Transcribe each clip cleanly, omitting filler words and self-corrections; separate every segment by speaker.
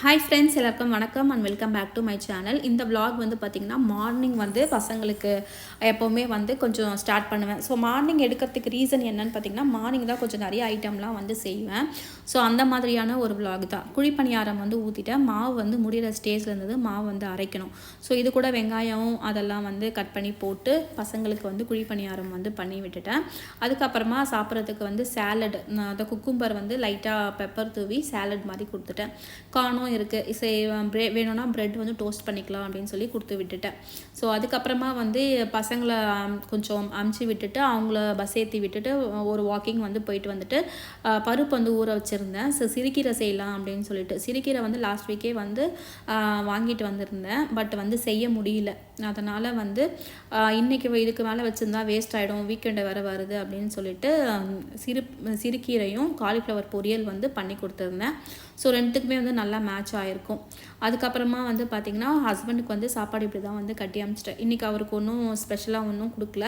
Speaker 1: Hi friends, எல்லாருக்கும் வணக்கம் and welcome back to my channel. இந்த vlog வந்து பார்த்திங்கன்னா மார்னிங் வந்து பசங்களுக்கு எப்போவுமே வந்து கொஞ்சம் ஸ்டார்ட் பண்ணுவேன். ஸோ மார்னிங் எடுக்கிறதுக்கு ரீசன் என்னன்னு பார்த்திங்கன்னா, மார்னிங் தான் கொஞ்சம் நிறைய ஐட்டம்லாம் வந்து செய்வேன். ஸோ அந்த மாதிரியான ஒரு vlog தான். குழிப்பணியாரம் வந்து ஊற்றிட்டேன். மாவு வந்து முடிகிற ஸ்டேஜில் இருந்தது. மாவு வந்து அரைக்கணும். ஸோ இது கூட வெங்காயம் அதெல்லாம் வந்து கட் பண்ணி போட்டு பசங்களுக்கு வந்து குழிப்பணியாரம் வந்து பண்ணி விட்டுட்டேன். அதுக்கப்புறமா சாப்பிட்றதுக்கு வந்து சேலட், அந்த குக்கும்பர் வந்து லைட்டாக பெப்பர் தூவி சேலட் மாதிரி கொடுத்துட்டேன். கார்னும் இருக்குது, வேணும்னா ப்ரெட் வந்து டோஸ்ட் பண்ணிக்கலாம் அப்படின்னு சொல்லி கொடுத்து விட்டுட்டேன். ஸோ அதுக்கப்புறமா வந்து பசங்களை கொஞ்சம் அமுச்சு விட்டுட்டு அவங்கள பஸ் ஏற்றி விட்டுட்டு ஒரு வாக்கிங் வந்து போயிட்டு வந்துட்டு பருப்பு வந்து ஊற வச்சுருந்தேன். ஸோ சிறுக்கீரை செய்யலாம் அப்படின்னு சொல்லிட்டு, சிறுக்கீரை வந்து லாஸ்ட் வீக்கே வந்து வாங்கிட்டு வந்திருந்தேன். பட் வந்து செய்ய முடியல. அதனால் வந்து இன்றைக்கி இதுக்கு மேலே வச்சுருந்தா வேஸ்ட் ஆகிடும், வீக்கெண்டை வேறு வருது அப்படின்னு சொல்லிட்டு சிறுக்கீரையும் காலிஃப்ளவர் பொரியல் வந்து பண்ணி கொடுத்துருந்தேன். ஸோ ரெண்டுத்துக்குமே வந்து நல்லா மேட்ச் ஆகிருக்கும். அதுக்கப்புறமா வந்து பார்த்திங்கன்னா ஹஸ்பண்டுக்கு வந்து சாப்பாடு இப்படி தான் வந்து கட்டி அமிச்சிட்டேன். இன்றைக்கி அவருக்கு ஒன்றும் ஸ்பெஷலாக ஒன்றும் கொடுக்கல.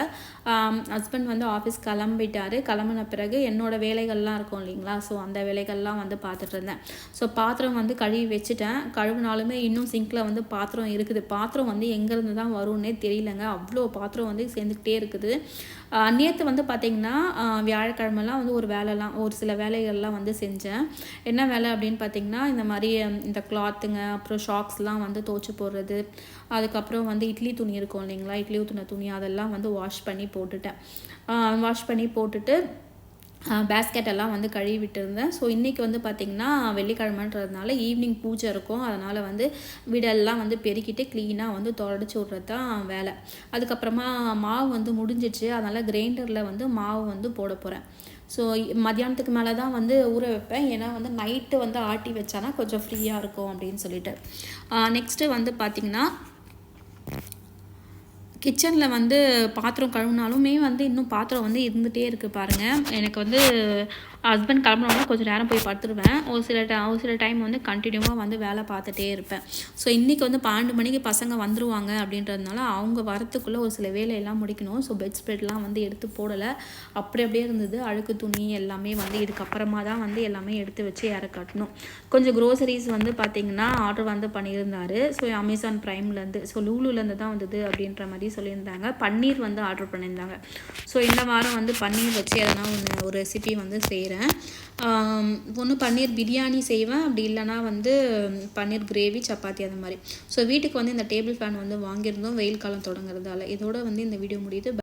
Speaker 1: ஹஸ்பண்ட் வந்து ஆஃபீஸ் கிளம்பிட்டார். கிளம்பின பிறகு என்னோடய வேலைகள்லாம் இருக்கும் இல்லைங்களா, ஸோ அந்த வேலைகள்லாம் வந்து பார்த்துட்டு இருந்தேன். ஸோ பாத்திரம் வந்து கழுவி வச்சுட்டேன். கழுவினாலுமே இன்னும் சிங்கில் வந்து பாத்திரம் இருக்குது. பாத்திரம் வந்து எங்கேருந்து தான் வரும்னே தெரியலங்க. அவ்வளோ பாத்திரம் வந்து சேர்ந்துக்கிட்டே இருக்குது. நேற்று வந்து பார்த்திங்கன்னா வியாழக்கிழமெல்லாம் வந்து ஒரு சில வேலைகள்லாம் வந்து செஞ்சேன். என்ன வேலை அப்படின்னு பார்த்திங்கன்னா, இந்த மாதிரி இந்த கிளாத்துங்க, அப்புறம் ஷாக்ஸ்லாம் வந்து துவச்சி போடுறது, அதுக்கப்புறம் வந்து இட்லி துணி இருக்கும் இல்லைங்களா, இட்லி ஊற்றின துணி அதெல்லாம் வந்து வாஷ் பண்ணி போட்டுட்டு பேஸ்கெட் எல்லாம் வந்து கழுவி விட்டுருந்தேன். ஸோ இன்றைக்கி வந்து பார்த்திங்கன்னா வெள்ளிக்கிழமைன்றதுனால ஈவினிங் பூஜை இருக்கும். அதனால் வந்து வீடெல்லாம் வந்து பெருக்கிட்டு க்ளீனாக வந்து தொடச்சி விட்றது தான் வேலை. அதுக்கப்புறமா மாவு வந்து முடிஞ்சிடுச்சு. அதனால் கிரைண்டரில் வந்து மாவு வந்து போட போகிறேன். ஸோ மத்தியானத்துக்கு மேலே தான் வந்து ஊற வைப்பேன். ஏன்னா வந்து நைட்டு வந்து ஆட்டி வச்சானா கொஞ்சம் ஃப்ரீயாக இருக்கும் அப்படின்னு சொல்லிட்டு. நெக்ஸ்ட்டு வந்து பார்த்திங்கன்னா கிச்சனில் வந்து பாத்திரம் கழுவினாலுமே வந்து இன்னும் பாத்திரம் வந்து இருந்துகிட்டே இருக்குது பாருங்கள். எனக்கு வந்து ஹஸ்பண்ட் கிளம்புனோம்னா கொஞ்சம் நேரம் போய் படுத்துருவேன். ஒரு சில டைம் வந்து கண்டினியூவாக வந்து வேலை பார்த்துட்டே இருப்பேன். ஸோ இன்றைக்கி வந்து 12 மணிக்கு பசங்க வந்துடுவாங்க அப்படின்றதுனால அவங்க வரத்துக்குள்ளே ஒரு சில வேலையெல்லாம் முடிக்கணும். ஸோ பெட் ஸ்ப்ரெட்லாம் வந்து எடுத்து போடலை, அப்படியே இருந்தது. அழுக்கு துணி எல்லாமே வந்து இதுக்கப்புறமா தான் வந்து எல்லாமே எடுத்து வச்சு யாரை கட்டணும். கொஞ்சம் க்ரோசரிஸ் வந்து பார்த்திங்கன்னா ஆர்டர் வந்து பண்ணியிருந்தார். ஸோ அமேசான் ப்ரைம்லேருந்து, ஸோ லூலுலேருந்து தான் வந்தது அப்படின்ற மாதிரி சொல்லியிருந்தாங்க. பன்னீர் வந்து ஆர்டர் பண்ணியிருந்தாங்க. ஸோ இந்த வாரம் வந்து பன்னீர் வச்சு எதனா ஒரு ரெசிபி வந்து செய்கிறேன். ஒன்று பன்னீர் பிரியாணி செய்வேன், அப்படி இல்லைனா வந்து பன்னீர் கிரேவி, சப்பாத்தி அந்த மாதிரி. ஸோ வீட்டுக்கு வந்து இந்த டேபிள் ஃபேன் வந்து வாங்கியிருந்தோம் வெயில் காலம் தொடங்குறதால. இதோட வந்து இந்த வீடியோ முடியுது.